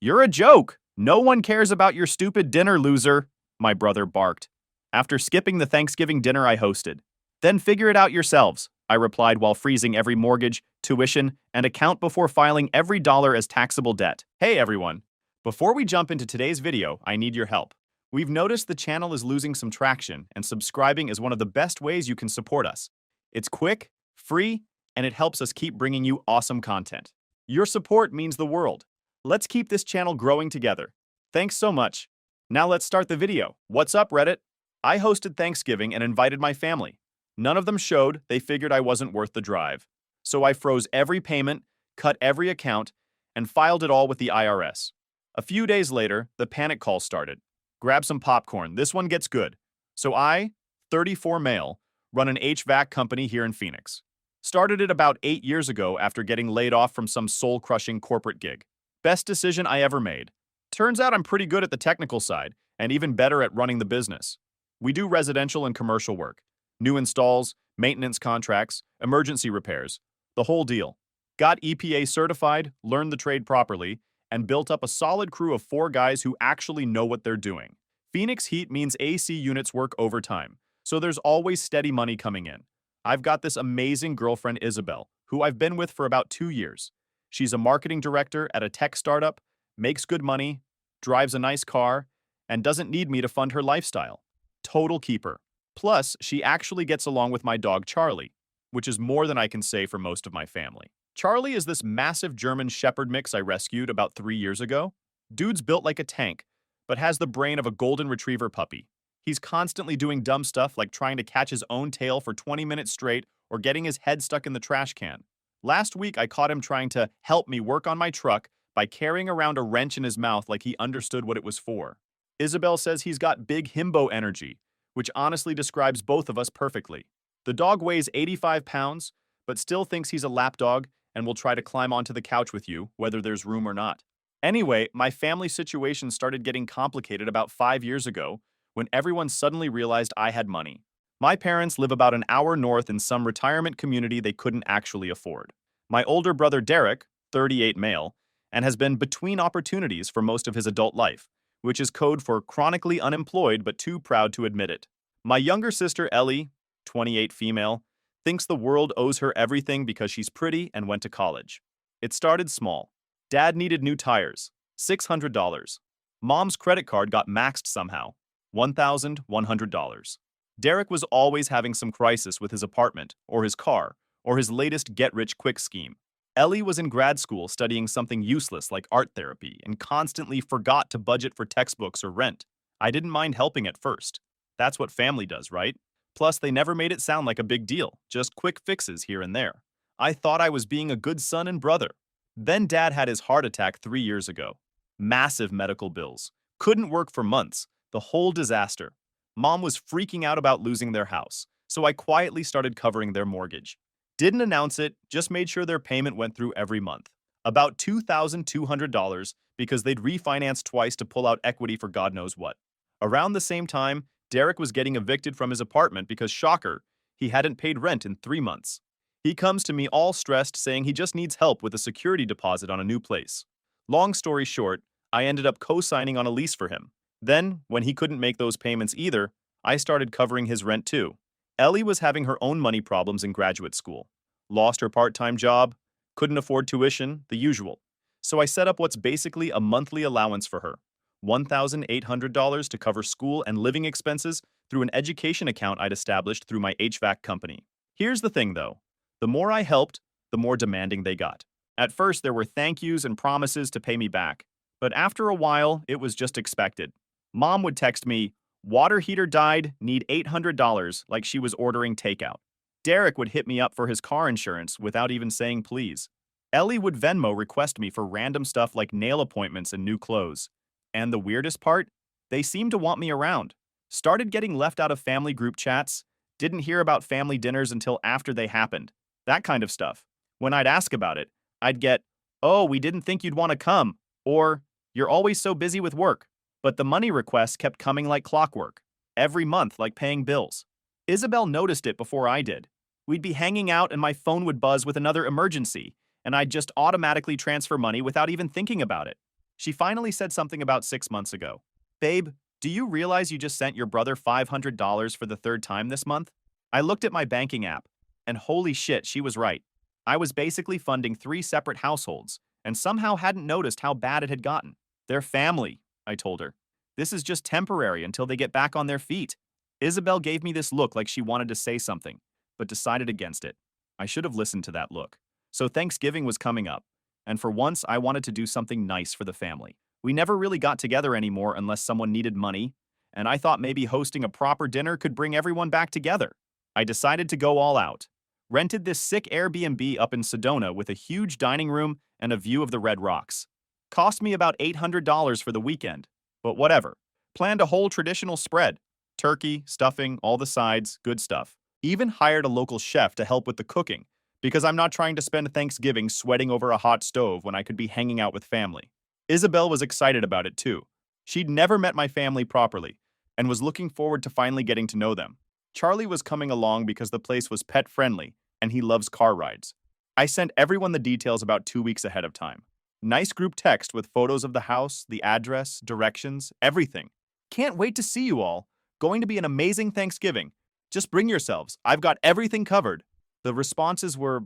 You're a joke! No one cares about your stupid dinner, loser, my brother barked, after skipping the Thanksgiving dinner I hosted. Then figure it out yourselves, I replied while freezing every mortgage, tuition, and account before filing every dollar as taxable debt. Hey everyone! Before we jump into today's video, I need your help. We've noticed the channel is losing some traction, and subscribing is one of the best ways you can support us. It's quick, free, and it helps us keep bringing you awesome content. Your support means the world. Let's keep this channel growing together. Thanks so much. Now let's start the video. What's up, Reddit? I hosted Thanksgiving and invited my family. None of them showed, they figured I wasn't worth the drive. So I froze every payment, cut every account, and filed it all with the IRS. A few days later, the panic call started. Grab some popcorn, this one gets good. So I, 34 male, run an HVAC company here in Phoenix. Started it about 8 years ago after getting laid off from some soul-crushing corporate gig. Best decision I ever made. Turns out I'm pretty good at the technical side, and even better at running the business. We do residential and commercial work. New installs, maintenance contracts, emergency repairs. The whole deal. Got EPA certified, learned the trade properly, and built up a solid crew of 4 guys who actually know what they're doing. Phoenix heat means AC units work overtime, so there's always steady money coming in. I've got this amazing girlfriend, Isabel, who I've been with for about 2 years. She's a marketing director at a tech startup, makes good money, drives a nice car, and doesn't need me to fund her lifestyle. Total keeper. Plus, she actually gets along with my dog Charlie, which is more than I can say for most of my family. Charlie is this massive German Shepherd mix I rescued about 3 years ago. Dude's built like a tank, but has the brain of a golden retriever puppy. He's constantly doing dumb stuff like trying to catch his own tail for 20 minutes straight or getting his head stuck in the trash can. Last week, I caught him trying to help me work on my truck by carrying around a wrench in his mouth like he understood what it was for. Isabel says he's got big himbo energy, which honestly describes both of us perfectly. The dog weighs 85 pounds, but still thinks he's a lapdog and will try to climb onto the couch with you, whether there's room or not. Anyway, my family situation started getting complicated about 5 years ago when everyone suddenly realized I had money. My parents live about an hour north in some retirement community they couldn't actually afford. My older brother Derek, 38 male, and has been between opportunities for most of his adult life, which is code for chronically unemployed but too proud to admit it. My younger sister Ellie, 28 female, thinks the world owes her everything because she's pretty and went to college. It started small. Dad needed new tires, $600. Mom's credit card got maxed somehow, $1,100. Derek was always having some crisis with his apartment, or his car, or his latest get-rich-quick scheme. Ellie was in grad school studying something useless like art therapy and constantly forgot to budget for textbooks or rent. I didn't mind helping at first. That's what family does, right? Plus, they never made it sound like a big deal, just quick fixes here and there. I thought I was being a good son and brother. Then Dad had his heart attack 3 years ago. Massive medical bills. Couldn't work for months. The whole disaster. Mom was freaking out about losing their house, so I quietly started covering their mortgage. Didn't announce it, just made sure their payment went through every month. About $2,200 because they'd refinanced twice to pull out equity for God knows what. Around the same time, Derek was getting evicted from his apartment because, shocker, he hadn't paid rent in 3 months. He comes to me all stressed saying he just needs help with a security deposit on a new place. Long story short, I ended up co-signing on a lease for him. Then, when he couldn't make those payments either, I started covering his rent too. Ellie was having her own money problems in graduate school. Lost her part-time job, couldn't afford tuition, the usual. So I set up what's basically a monthly allowance for her. $1,800 to cover school and living expenses through an education account I'd established through my HVAC company. Here's the thing though. The more I helped, the more demanding they got. At first, there were thank yous and promises to pay me back. But after a while, it was just expected. Mom would text me, "Water heater died, need $800," like she was ordering takeout. Derek would hit me up for his car insurance without even saying please. Ellie would Venmo request me for random stuff like nail appointments and new clothes. And the weirdest part? They seemed to want me around. Started getting left out of family group chats, didn't hear about family dinners until after they happened. That kind of stuff. When I'd ask about it, I'd get, "Oh, we didn't think you'd want to come," or "You're always so busy with work." But the money requests kept coming like clockwork, every month like paying bills. Isabel noticed it before I did. We'd be hanging out and my phone would buzz with another emergency, and I'd just automatically transfer money without even thinking about it. She finally said something about 6 months ago. Babe, do you realize you just sent your brother $500 for the third time this month? I looked at my banking app, and holy shit, she was right. I was basically funding 3 separate households, and somehow hadn't noticed how bad it had gotten. They're family, I told her. This is just temporary until they get back on their feet. Isabel gave me this look like she wanted to say something, but decided against it. I should have listened to that look. So Thanksgiving was coming up, and for once I wanted to do something nice for the family. We never really got together anymore unless someone needed money, and I thought maybe hosting a proper dinner could bring everyone back together. I decided to go all out. Rented this sick Airbnb up in Sedona with a huge dining room and a view of the Red Rocks. Cost me about $800 for the weekend, but whatever. Planned a whole traditional spread. Turkey, stuffing, all the sides, good stuff. Even hired a local chef to help with the cooking, because I'm not trying to spend Thanksgiving sweating over a hot stove when I could be hanging out with family. Isabel was excited about it too. She'd never met my family properly, and was looking forward to finally getting to know them. Charlie was coming along because the place was pet-friendly, and he loves car rides. I sent everyone the details about 2 weeks ahead of time. Nice group text with photos of the house, the address, directions, everything. Can't wait to see you all. Going to be an amazing Thanksgiving. Just bring yourselves. I've got everything covered. The responses were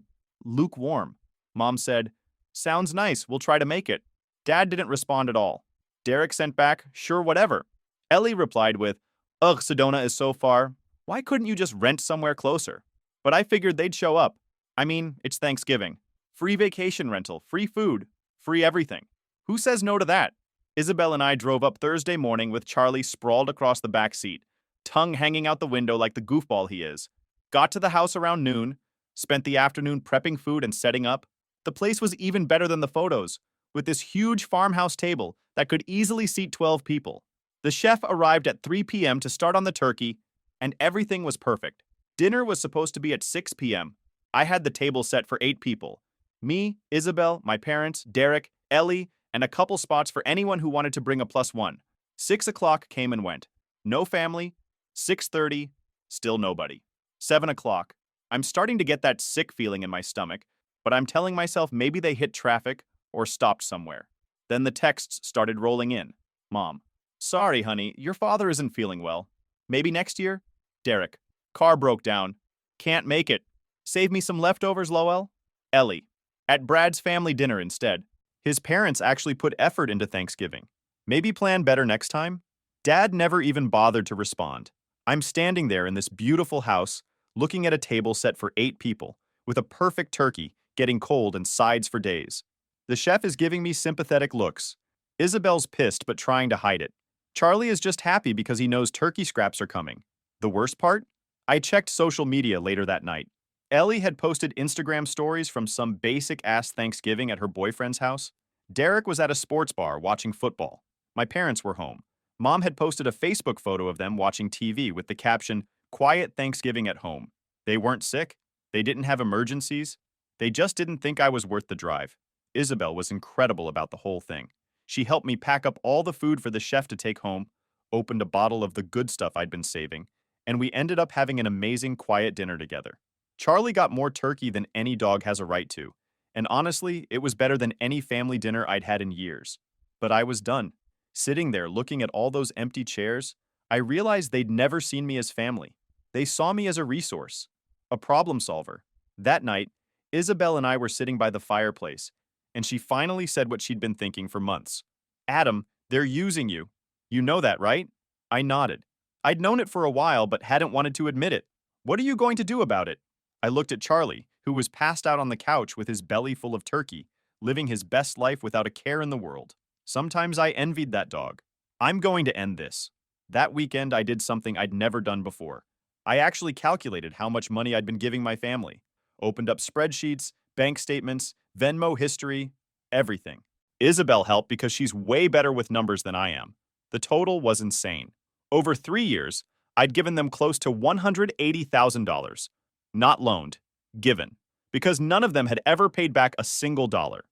lukewarm. Mom said, "Sounds nice, we'll try to make it." Dad didn't respond at all. Derek sent back, "Sure, whatever." Ellie replied with, "Ugh, Sedona is so far. Why couldn't you just rent somewhere closer?" But I figured they'd show up. I mean, it's Thanksgiving. Free vacation rental, free food, free everything. Who says no to that? Isabel and I drove up Thursday morning with Charlie sprawled across the back seat, tongue hanging out the window like the goofball he is. Got to the house around noon, spent the afternoon prepping food and setting up. The place was even better than the photos, with this huge farmhouse table that could easily seat 12 people. The chef arrived at 3 p.m. to start on the turkey, and everything was perfect. Dinner was supposed to be at 6 p.m. I had the table set for 8 people. Me, Isabel, my parents, Derek, Ellie, and a couple spots for anyone who wanted to bring a +1. 6 o'clock came and went. No family. 6:30, still nobody. 7 o'clock. I'm starting to get that sick feeling in my stomach, but I'm telling myself maybe they hit traffic or stopped somewhere. Then the texts started rolling in. Mom, "Sorry, honey, your father isn't feeling well. Maybe next year?" Derek, "Car broke down. Can't make it. Save me some leftovers, Lowell." Ellie, "At Brad's family dinner instead. His parents actually put effort into Thanksgiving. Maybe plan better next time?" Dad never even bothered to respond. I'm standing there in this beautiful house, looking at a table set for 8 people, with a perfect turkey, getting cold and sides for days. The chef is giving me sympathetic looks. Isabel's pissed but trying to hide it. Charlie is just happy because he knows turkey scraps are coming. The worst part? I checked social media later that night. Ellie had posted Instagram stories from some basic-ass Thanksgiving at her boyfriend's house. Derek was at a sports bar watching football. My parents were home. Mom had posted a Facebook photo of them watching TV with the caption, "Quiet Thanksgiving at home." They weren't sick. They didn't have emergencies. They just didn't think I was worth the drive. Isabel was incredible about the whole thing. She helped me pack up all the food for the chef to take home, opened a bottle of the good stuff I'd been saving, and we ended up having an amazing quiet dinner together. Charlie got more turkey than any dog has a right to, and honestly, it was better than any family dinner I'd had in years. But I was done. Sitting there looking at all those empty chairs, I realized they'd never seen me as family. They saw me as a resource, a problem solver. That night, Isabel and I were sitting by the fireplace, and she finally said what she'd been thinking for months. "Adam, they're using you. You know that, right?" I nodded. I'd known it for a while but hadn't wanted to admit it. "What are you going to do about it?" I looked at Charlie, who was passed out on the couch with his belly full of turkey, living his best life without a care in the world. Sometimes I envied that dog. I'm going to end this. That weekend, I did something I'd never done before. I actually calculated how much money I'd been giving my family. Opened up spreadsheets, bank statements, Venmo history, everything. Isabel helped because she's way better with numbers than I am. The total was insane. Over 3 years, I'd given them close to $180,000. Not loaned, given, because none of them had ever paid back a single dollar.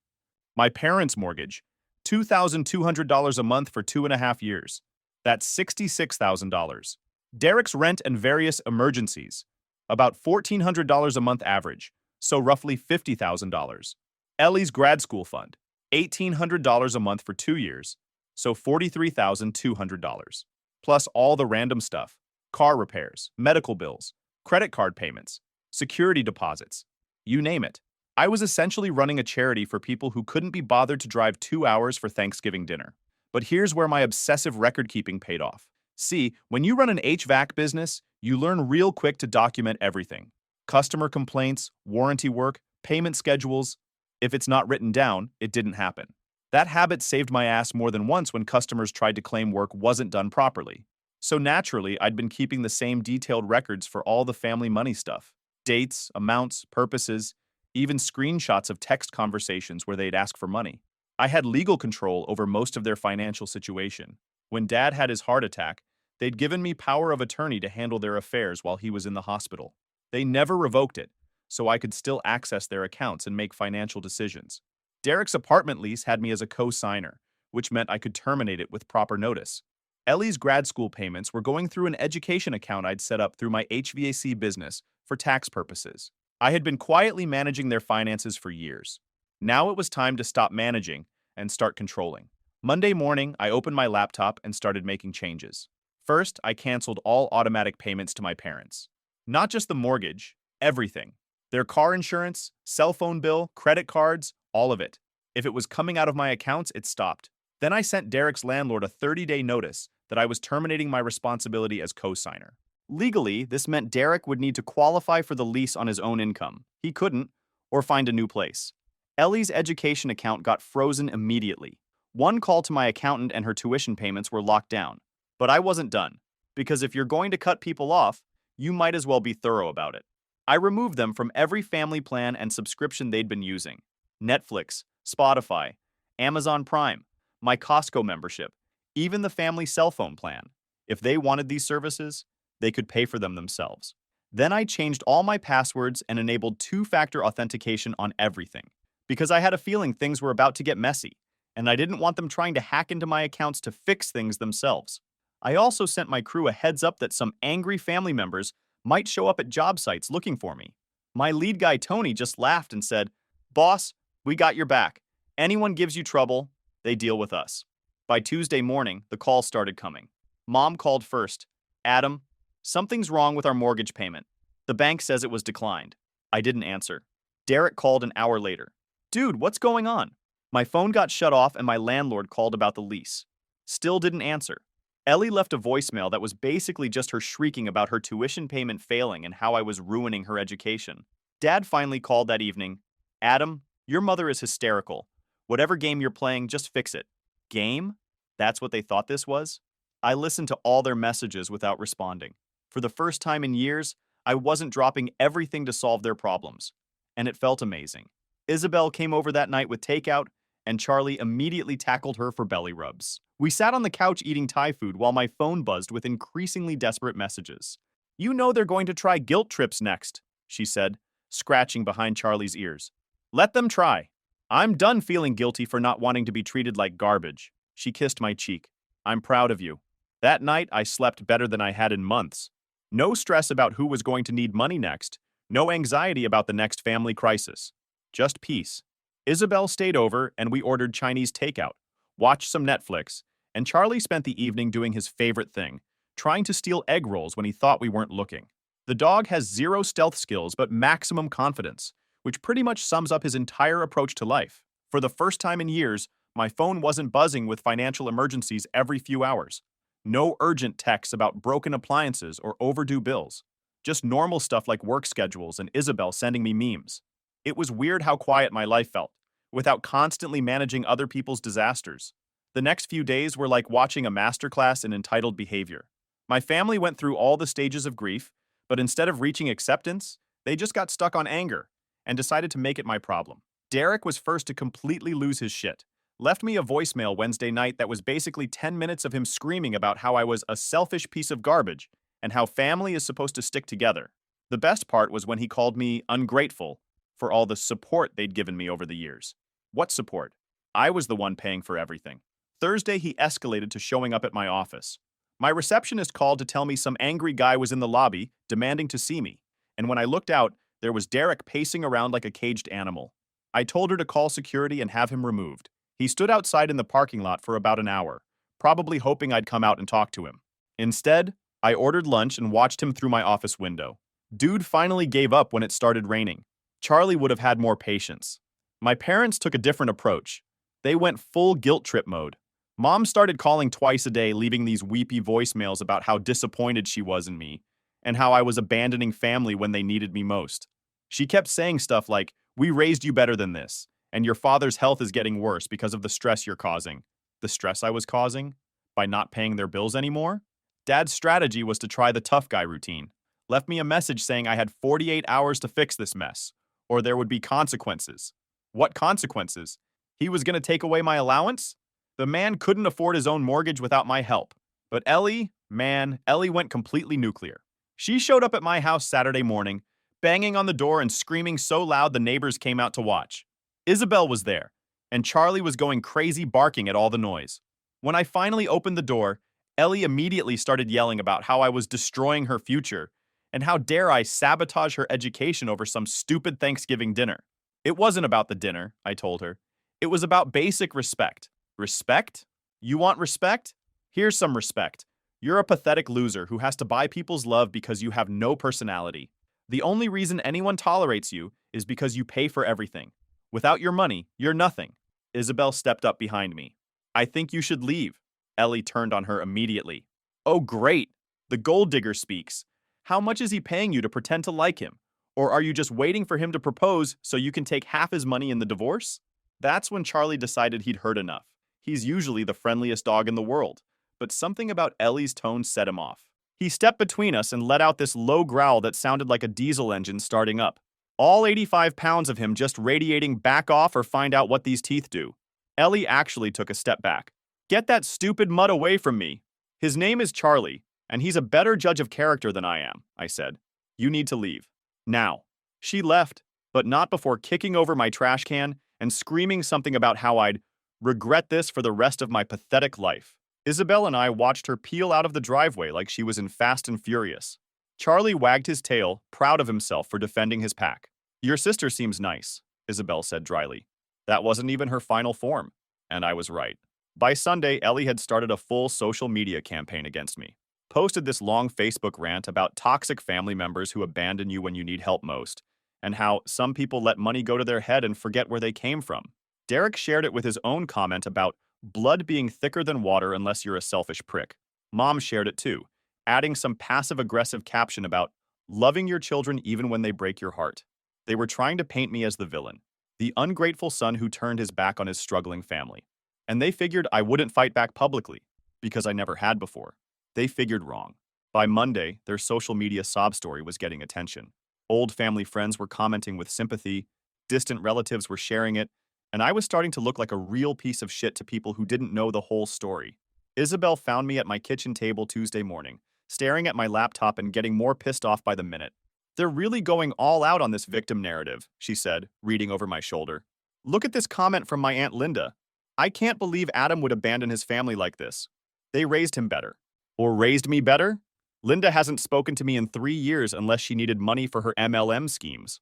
My parents' mortgage, $2,200 a month for 2.5 years. That's $66,000. Derek's rent and various emergencies, about $1,400 a month average, so roughly $50,000. Ellie's grad school fund, $1,800 a month for 2 years, so $43,200. Plus all the random stuff, car repairs, medical bills, credit card payments, security deposits, you name it. I was essentially running a charity for people who couldn't be bothered to drive 2 hours for Thanksgiving dinner. But here's where my obsessive record-keeping paid off. See, when you run an HVAC business, you learn real quick to document everything. Customer complaints, warranty work, payment schedules. If it's not written down, it didn't happen. That habit saved my ass more than once when customers tried to claim work wasn't done properly. So naturally, I'd been keeping the same detailed records for all the family money stuff. Dates, amounts, purposes, even screenshots of text conversations where they'd ask for money. I had legal control over most of their financial situation. When Dad had his heart attack, they'd given me power of attorney to handle their affairs while he was in the hospital. They never revoked it, so I could still access their accounts and make financial decisions. Derek's apartment lease had me as a co-signer, which meant I could terminate it with proper notice. Ellie's grad school payments were going through an education account I'd set up through my HVAC business for tax purposes. I had been quietly managing their finances for years. Now it was time to stop managing and start controlling. Monday morning, I opened my laptop and started making changes. First, I canceled all automatic payments to my parents. Not just the mortgage, everything. Their car insurance, cell phone bill, credit cards, all of it. If it was coming out of my accounts, it stopped. Then I sent Derek's landlord a 30-day notice that I was terminating my responsibility as co-signer. Legally, this meant Derek would need to qualify for the lease on his own income. He couldn't, or find a new place. Ellie's education account got frozen immediately. One call to my accountant and her tuition payments were locked down. But I wasn't done, because if you're going to cut people off, you might as well be thorough about it. I removed them from every family plan and subscription they'd been using. Netflix, Spotify, Amazon Prime, my Costco membership, even the family cell phone plan. If they wanted these services, they could pay for them themselves. Then I changed all my passwords and enabled two-factor authentication on everything, because I had a feeling things were about to get messy, and I didn't want them trying to hack into my accounts to fix things themselves. I also sent my crew a heads up that some angry family members might show up at job sites looking for me. My lead guy Tony just laughed and said, "Boss, we got your back. Anyone gives you trouble, they deal with us." By Tuesday morning, the calls started coming. Mom called first. "Adam, something's wrong with our mortgage payment. The bank says it was declined." I didn't answer. Derek called an hour later. "Dude, what's going on?" My phone got shut off and my landlord called about the lease. Still didn't answer. Ellie left a voicemail that was basically just her shrieking about her tuition payment failing and how I was ruining her education. Dad finally called that evening. "Adam, your mother is hysterical. Whatever game you're playing, just fix it." Game? That's what they thought this was? I listened to all their messages without responding. For the first time in years, I wasn't dropping everything to solve their problems. And it felt amazing. Isabel came over that night with takeout, and Charlie immediately tackled her for belly rubs. We sat on the couch eating Thai food while my phone buzzed with increasingly desperate messages. "You know they're going to try guilt trips next," she said, scratching behind Charlie's ears. "Let them try. I'm done feeling guilty for not wanting to be treated like garbage." She kissed my cheek. "I'm proud of you." That night, I slept better than I had in months. No stress about who was going to need money next. No anxiety about the next family crisis. Just peace. Isabel stayed over, and we ordered Chinese takeout, watched some Netflix, and Charlie spent the evening doing his favorite thing, trying to steal egg rolls when he thought we weren't looking. The dog has zero stealth skills but maximum confidence, which pretty much sums up his entire approach to life. For the first time in years, my phone wasn't buzzing with financial emergencies every few hours. No urgent texts about broken appliances or overdue bills. Just normal stuff like work schedules and Isabel sending me memes. It was weird how quiet my life felt, without constantly managing other people's disasters. The next few days were like watching a masterclass in entitled behavior. My family went through all the stages of grief, but instead of reaching acceptance, they just got stuck on anger and decided to make it my problem. Derek was first to completely lose his shit. Left me a voicemail Wednesday night that was basically 10 minutes of him screaming about how I was a selfish piece of garbage and how family is supposed to stick together. The best part was when he called me ungrateful for all the support they'd given me over the years. What support? I was the one paying for everything. Thursday, he escalated to showing up at my office. My receptionist called to tell me some angry guy was in the lobby, demanding to see me, and when I looked out, there was Derek pacing around like a caged animal. I told her to call security and have him removed. He stood outside in the parking lot for about an hour, probably hoping I'd come out and talk to him. Instead, I ordered lunch and watched him through my office window. Dude finally gave up when it started raining. Charlie would have had more patience. My parents took a different approach. They went full guilt trip mode. Mom started calling twice a day, leaving these weepy voicemails about how disappointed she was in me and how I was abandoning family when they needed me most. She kept saying stuff like, "We raised you better than this, and your father's health is getting worse because of the stress you're causing." The stress I was causing? By not paying their bills anymore? Dad's strategy was to try the tough guy routine. Left me a message saying I had 48 hours to fix this mess, or there would be consequences. What consequences? He was going to take away my allowance? The man couldn't afford his own mortgage without my help. But Ellie went completely nuclear. She showed up at my house Saturday morning, banging on the door and screaming so loud the neighbors came out to watch. Isabel was there, and Charlie was going crazy barking at all the noise. When I finally opened the door, Ellie immediately started yelling about how I was destroying her future and how dare I sabotage her education over some stupid Thanksgiving dinner. It wasn't about the dinner, I told her. It was about basic respect. Respect? You want respect? Here's some respect. You're a pathetic loser who has to buy people's love because you have no personality. The only reason anyone tolerates you is because you pay for everything. Without your money, you're nothing. Isabel stepped up behind me. I think you should leave. Ellie turned on her immediately. Oh, great. The gold digger speaks. How much is he paying you to pretend to like him? Or are you just waiting for him to propose so you can take half his money in the divorce? That's when Charlie decided he'd heard enough. He's usually the friendliest dog in the world, but something about Ellie's tone set him off. He stepped between us and let out this low growl that sounded like a diesel engine starting up. All 85 pounds of him just radiating back off or find out what these teeth do. Ellie actually took a step back. Get that stupid mutt away from me. His name is Charlie, and he's a better judge of character than I am, I said. You need to leave. Now. She left, but not before kicking over my trash can and screaming something about how I'd regret this for the rest of my pathetic life. Isabel and I watched her peel out of the driveway like she was in Fast and Furious. Charlie wagged his tail, proud of himself for defending his pack. Your sister seems nice, Isabel said dryly. That wasn't even her final form, and I was right. By Sunday, Ellie had started a full social media campaign against me. Posted this long Facebook rant about toxic family members who abandon you when you need help most, and how some people let money go to their head and forget where they came from. Derek shared it with his own comment about blood being thicker than water unless you're a selfish prick. Mom shared it too, adding some passive-aggressive caption about loving your children even when they break your heart. They were trying to paint me as the villain, the ungrateful son who turned his back on his struggling family. And they figured I wouldn't fight back publicly, because I never had before. They figured wrong. By Monday, their social media sob story was getting attention. Old family friends were commenting with sympathy, distant relatives were sharing it, and I was starting to look like a real piece of shit to people who didn't know the whole story. Isabel found me at my kitchen table Tuesday morning, staring at my laptop and getting more pissed off by the minute. They're really going all out on this victim narrative, she said, reading over my shoulder. Look at this comment from my Aunt Linda. I can't believe Adam would abandon his family like this. They raised him better. Or raised me better? Linda hasn't spoken to me in 3 years unless she needed money for her MLM schemes.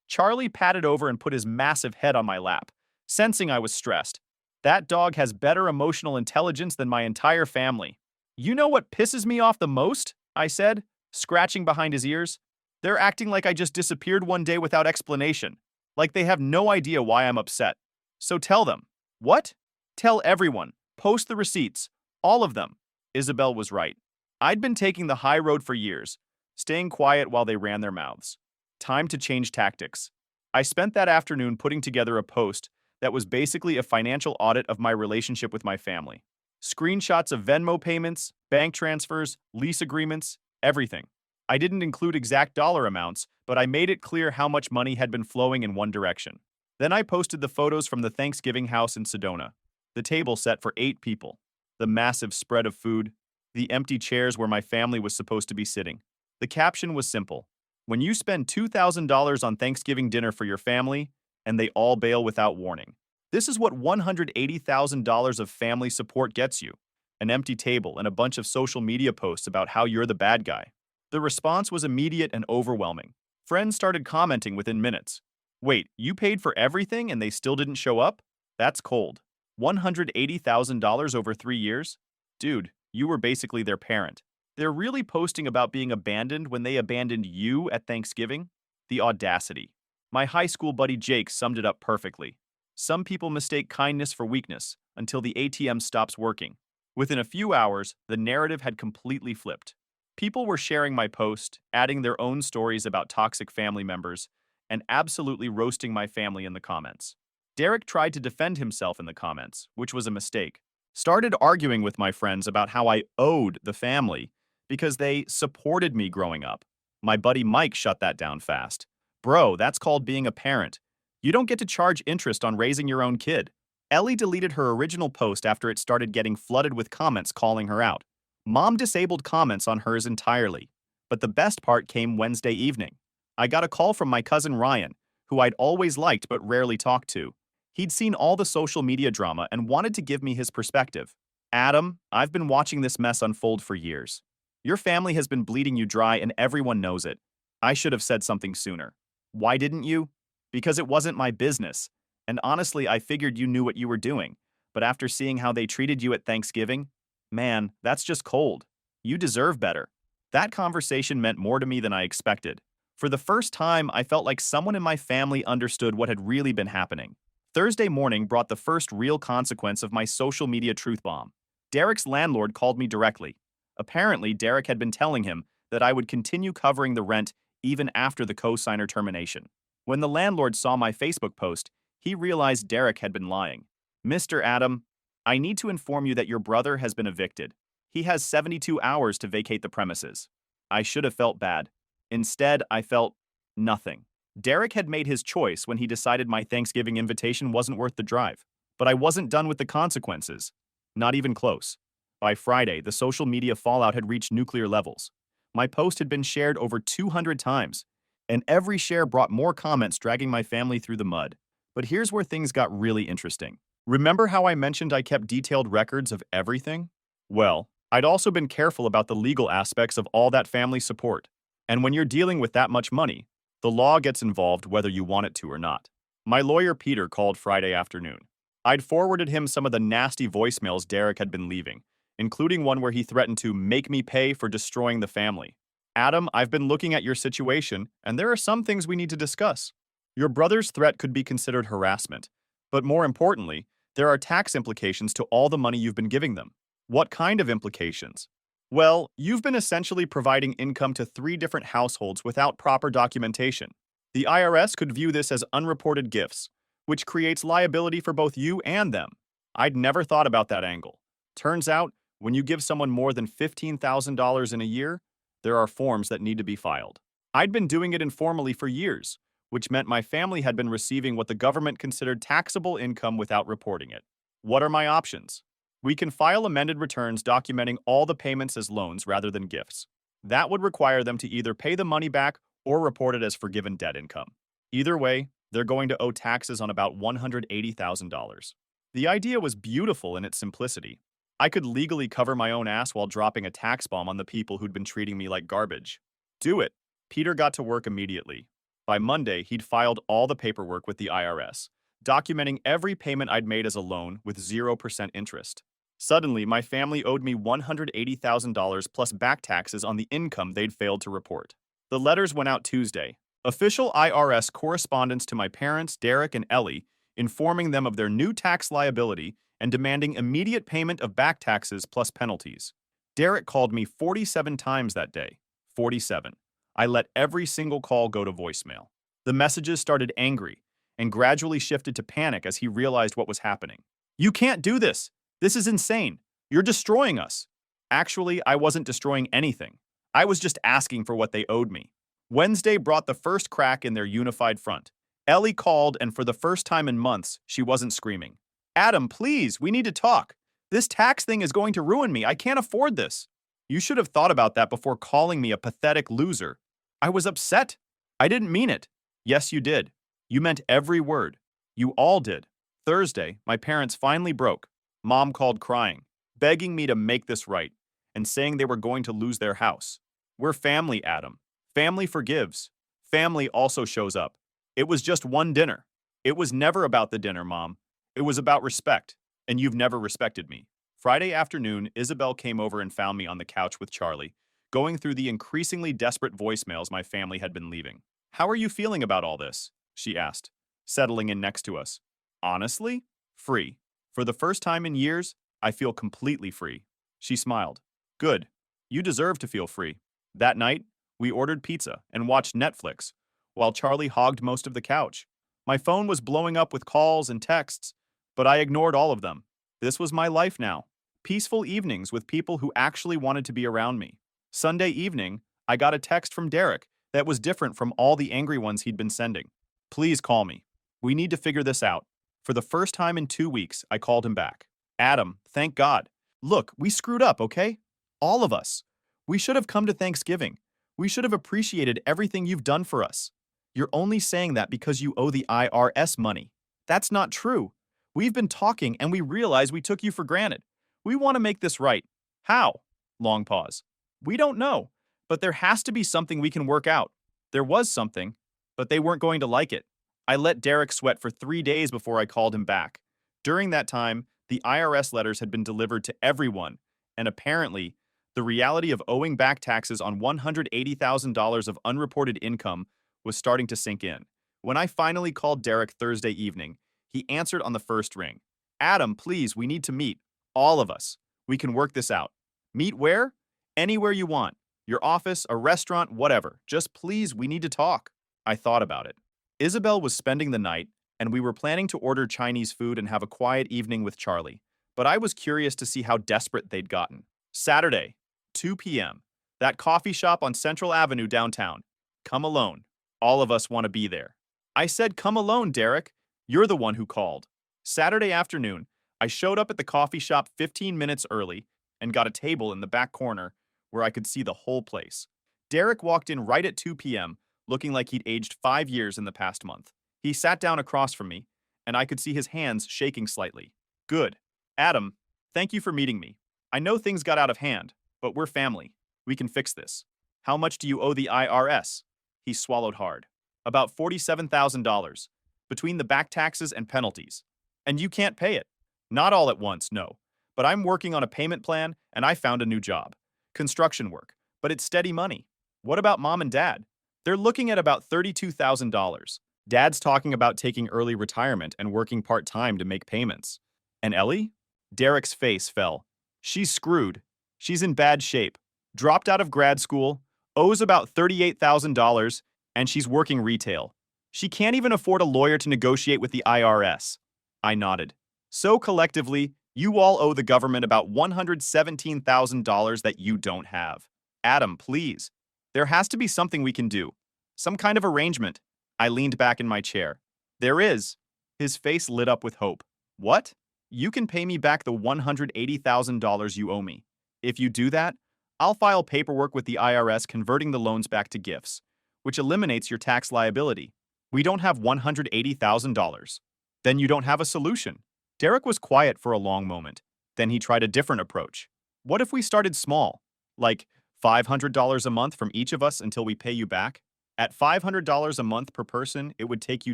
Charlie patted over and put his massive head on my lap, sensing I was stressed. That dog has better emotional intelligence than my entire family. You know what pisses me off the most? I said, scratching behind his ears. They're acting like I just disappeared one day without explanation, like they have no idea why I'm upset. So tell them. What? Tell everyone. Post the receipts. All of them. Isabel was right. I'd been taking the high road for years, staying quiet while they ran their mouths. Time to change tactics. I spent that afternoon putting together a post that was basically a financial audit of my relationship with my family. Screenshots of Venmo payments, bank transfers, lease agreements, everything. I didn't include exact dollar amounts, but I made it clear how much money had been flowing in one direction. Then I posted the photos from the Thanksgiving house in Sedona, the table set for 8 people, the massive spread of food, the empty chairs where my family was supposed to be sitting. The caption was simple. When you spend $2,000 on Thanksgiving dinner for your family, and they all bail without warning, this is what $180,000 of family support gets you. An empty table and a bunch of social media posts about how you're the bad guy. The response was immediate and overwhelming. Friends started commenting within minutes. Wait, you paid for everything and they still didn't show up? That's cold. $180,000 over 3 years? Dude, you were basically their parent. They're really posting about being abandoned when they abandoned you at Thanksgiving? The audacity. My high school buddy Jake summed it up perfectly. Some people mistake kindness for weakness until the ATM stops working. Within a few hours, the narrative had completely flipped. People were sharing my post, adding their own stories about toxic family members, and absolutely roasting my family in the comments. Derek tried to defend himself in the comments, which was a mistake. Started arguing with my friends about how I owed the family because they supported me growing up. My buddy Mike shut that down fast. Bro, that's called being a parent. You don't get to charge interest on raising your own kid. Ellie deleted her original post after it started getting flooded with comments calling her out. Mom disabled comments on hers entirely. But the best part came Wednesday evening. I got a call from my cousin Ryan, who I'd always liked but rarely talked to. He'd seen all the social media drama and wanted to give me his perspective. Adam, I've been watching this mess unfold for years. Your family has been bleeding you dry and everyone knows it. I should have said something sooner. Why didn't you? Because it wasn't my business. And honestly, I figured you knew what you were doing. But after seeing how they treated you at Thanksgiving, man, that's just cold. You deserve better. That conversation meant more to me than I expected. For the first time, I felt like someone in my family understood what had really been happening. Thursday morning brought the first real consequence of my social media truth bomb. Derek's landlord called me directly. Apparently, Derek had been telling him that I would continue covering the rent even after the co-signer termination. When the landlord saw my Facebook post, he realized Derek had been lying. Mr. Adam, I need to inform you that your brother has been evicted. He has 72 hours to vacate the premises. I should have felt bad. Instead, I felt nothing. Derek had made his choice when he decided my Thanksgiving invitation wasn't worth the drive. But I wasn't done with the consequences. Not even close. By Friday, the social media fallout had reached nuclear levels. My post had been shared over 200 times, and every share brought more comments dragging my family through the mud. But here's where things got really interesting. Remember how I mentioned I kept detailed records of everything? Well, I'd also been careful about the legal aspects of all that family support. And when you're dealing with that much money, the law gets involved whether you want it to or not. My lawyer Peter called Friday afternoon. I'd forwarded him some of the nasty voicemails Derek had been leaving, including one where he threatened to make me pay for destroying the family. Adam, I've been looking at your situation, and there are some things we need to discuss. Your brother's threat could be considered harassment, but more importantly, there are tax implications to all the money you've been giving them. What kind of implications? Well, you've been essentially providing income to 3 different households without proper documentation. The IRS could view this as unreported gifts, which creates liability for both you and them. I'd never thought about that angle. Turns out, when you give someone more than $15,000 in a year, there are forms that need to be filed. I'd been doing it informally for years, which meant my family had been receiving what the government considered taxable income without reporting it. What are my options? We can file amended returns documenting all the payments as loans rather than gifts. That would require them to either pay the money back or report it as forgiven debt income. Either way, they're going to owe taxes on about $180,000. The idea was beautiful in its simplicity. I could legally cover my own ass while dropping a tax bomb on the people who'd been treating me like garbage. Do it. Peter got to work immediately. By Monday, he'd filed all the paperwork with the IRS, documenting every payment I'd made as a loan with 0% interest. Suddenly, my family owed me $180,000 plus back taxes on the income they'd failed to report. The letters went out Tuesday. Official IRS correspondence to my parents, Derek and Ellie, informing them of their new tax liability and demanding immediate payment of back taxes plus penalties. Derek called me 47 times that day. 47. I let every single call go to voicemail. The messages started angry and gradually shifted to panic as he realized what was happening. You can't do this! This is insane. You're destroying us. Actually, I wasn't destroying anything. I was just asking for what they owed me. Wednesday brought the first crack in their unified front. Ellie called, and for the first time in months, she wasn't screaming. Adam, please, we need to talk. This tax thing is going to ruin me. I can't afford this. You should have thought about that before calling me a pathetic loser. I was upset. I didn't mean it. Yes, you did. You meant every word. You all did. Thursday, my parents finally broke. Mom called crying, begging me to make this right, and saying they were going to lose their house. We're family, Adam. Family forgives. Family also shows up. It was just one dinner. It was never about the dinner, Mom. It was about respect. And you've never respected me. Friday afternoon, Isabel came over and found me on the couch with Charlie, going through the increasingly desperate voicemails my family had been leaving. How are you feeling about all this? She asked, settling in next to us. Honestly? Free. For the first time in years, I feel completely free. She smiled. Good. You deserve to feel free. That night, we ordered pizza and watched Netflix, while Charlie hogged most of the couch. My phone was blowing up with calls and texts, but I ignored all of them. This was my life now. Peaceful evenings with people who actually wanted to be around me. Sunday evening, I got a text from Derek that was different from all the angry ones he'd been sending. Please call me. We need to figure this out. For the first time in 2 weeks, I called him back. Adam, thank God. Look, we screwed up, okay? All of us. We should have come to Thanksgiving. We should have appreciated everything you've done for us. You're only saying that because you owe the IRS money. That's not true. We've been talking and we realize we took you for granted. We want to make this right. How? Long pause. We don't know, but there has to be something we can work out. There was something, but they weren't going to like it. I let Derek sweat for 3 days before I called him back. During that time, the IRS letters had been delivered to everyone, and apparently, the reality of owing back taxes on $180,000 of unreported income was starting to sink in. When I finally called Derek Thursday evening, he answered on the first ring. Adam, please, we need to meet. All of us. We can work this out. Meet where? Anywhere you want. Your office, a restaurant, whatever. Just please, we need to talk. I thought about it. Isabel was spending the night, and we were planning to order Chinese food and have a quiet evening with Charlie. But I was curious to see how desperate they'd gotten. Saturday, 2 p.m. That coffee shop on Central Avenue downtown. Come alone. All of us want to be there. I said, come alone, Derek. You're the one who called. Saturday afternoon, I showed up at the coffee shop 15 minutes early and got a table in the back corner where I could see the whole place. Derek walked in right at 2 p.m., looking like he'd aged 5 years in the past month. He sat down across from me, and I could see his hands shaking slightly. Good. Adam, thank you for meeting me. I know things got out of hand, but we're family. We can fix this. How much do you owe the IRS? He swallowed hard. About $47,000, between the back taxes and penalties. And you can't pay it. Not all at once, no. But I'm working on a payment plan, and I found a new job. Construction work, but it's steady money. What about mom and dad? They're looking at about $32,000. Dad's talking about taking early retirement and working part-time to make payments. And Ellie? Derek's face fell. She's screwed. She's in bad shape. Dropped out of grad school, owes about $38,000, and she's working retail. She can't even afford a lawyer to negotiate with the IRS. I nodded. So collectively, you all owe the government about $117,000 that you don't have. Adam, please. There has to be something we can do. Some kind of arrangement. I leaned back in my chair. There is. His face lit up with hope. What? You can pay me back the $180,000 you owe me. If you do that, I'll file paperwork with the IRS converting the loans back to gifts, which eliminates your tax liability. We don't have $180,000. Then you don't have a solution. Derek was quiet for a long moment. Then he tried a different approach. What if we started small? Like $500 a month from each of us until we pay you back? At $500 a month per person, it would take you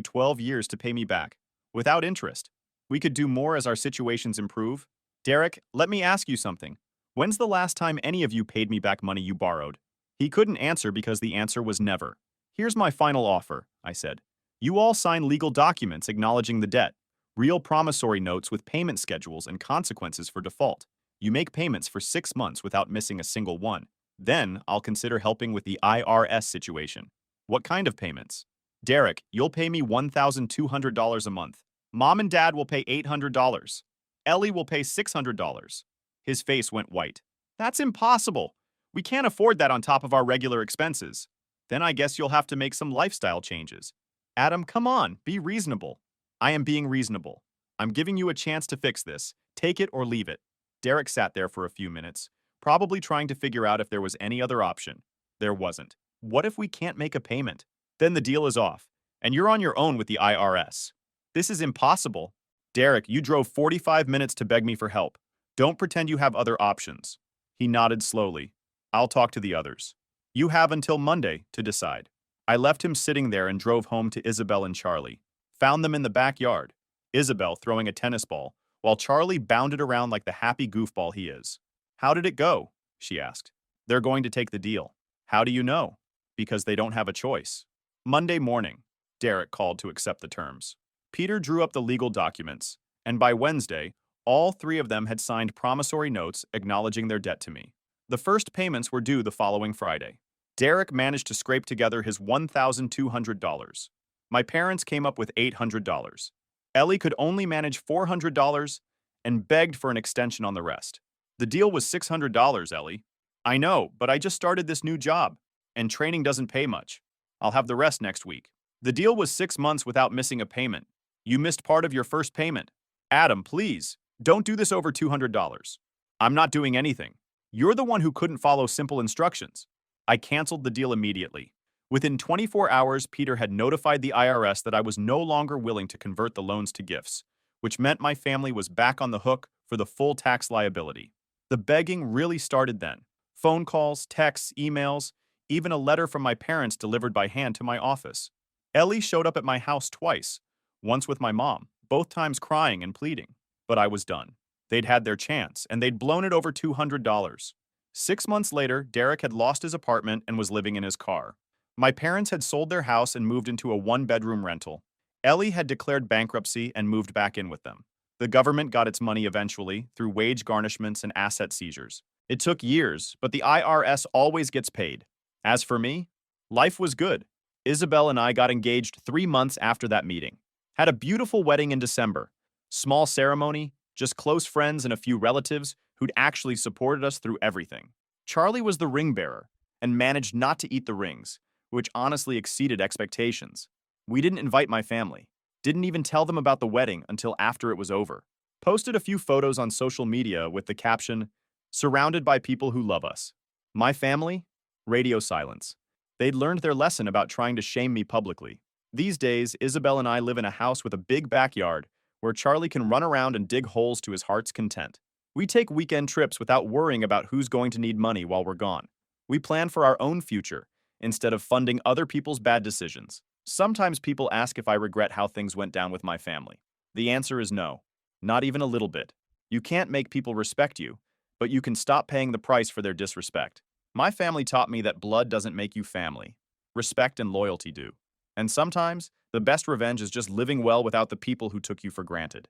12 years to pay me back, without interest. We could do more as our situations improve. Derek, let me ask you something. When's the last time any of you paid me back money you borrowed? He couldn't answer because the answer was never. Here's my final offer, I said. You all sign legal documents acknowledging the debt, real promissory notes with payment schedules and consequences for default. You make payments for 6 months without missing a single one. Then I'll consider helping with the IRS situation. What kind of payments? Derek, you'll pay me $1,200 a month. Mom and Dad will pay $800. Ellie will pay $600. His face went white. That's impossible. We can't afford that on top of our regular expenses. Then I guess you'll have to make some lifestyle changes. Adam, come on, be reasonable. I am being reasonable. I'm giving you a chance to fix this. Take it or leave it. Derek sat there for a few minutes, probably trying to figure out if there was any other option. There wasn't. What if we can't make a payment? Then the deal is off, and you're on your own with the IRS. This is impossible. Derek, you drove 45 minutes to beg me for help. Don't pretend you have other options. He nodded slowly. I'll talk to the others. You have until Monday to decide. I left him sitting there and drove home to Isabel and Charlie. Found them in the backyard. Isabel throwing a tennis ball, while Charlie bounded around like the happy goofball he is. How did it go? She asked. They're going to take the deal. How do you know? Because they don't have a choice. Monday morning, Derek called to accept the terms. Peter drew up the legal documents, and by Wednesday, all three of them had signed promissory notes acknowledging their debt to me. The first payments were due the following Friday. Derek managed to scrape together his $1,200. My parents came up with $800. Ellie could only manage $400 and begged for an extension on the rest. The deal was $600, Ellie. I know, but I just started this new job, and training doesn't pay much. I'll have the rest next week. The deal was 6 months without missing a payment. You missed part of your first payment. Adam, please, don't do this over $200. I'm not doing anything. You're the one who couldn't follow simple instructions. I canceled the deal immediately. Within 24 hours, Peter had notified the IRS that I was no longer willing to convert the loans to gifts, which meant my family was back on the hook for the full tax liability. The begging really started then. Phone calls, texts, emails, even a letter from my parents delivered by hand to my office. Ellie showed up at my house twice, once with my mom, both times crying and pleading. But I was done. They'd had their chance, and they'd blown it over $200. 6 months later, Derek had lost his apartment and was living in his car. My parents had sold their house and moved into a one-bedroom rental. Ellie had declared bankruptcy and moved back in with them. The government got its money eventually through wage garnishments and asset seizures. It took years, but the IRS always gets paid. As for me, life was good. Isabel and I got engaged 3 months after that meeting. Had a beautiful wedding in December. Small ceremony, just close friends and a few relatives who'd actually supported us through everything. Charlie was the ring bearer and managed not to eat the rings, which honestly exceeded expectations. We didn't invite my family. Didn't even tell them about the wedding until after it was over. Posted a few photos on social media with the caption, "Surrounded by people who love us." My family? Radio silence. They'd learned their lesson about trying to shame me publicly. These days, Isabel and I live in a house with a big backyard where Charlie can run around and dig holes to his heart's content. We take weekend trips without worrying about who's going to need money while we're gone. We plan for our own future instead of funding other people's bad decisions. Sometimes people ask if I regret how things went down with my family. The answer is no, not even a little bit. You can't make people respect you, but you can stop paying the price for their disrespect. My family taught me that blood doesn't make you family. Respect and loyalty do. And sometimes, the best revenge is just living well without the people who took you for granted.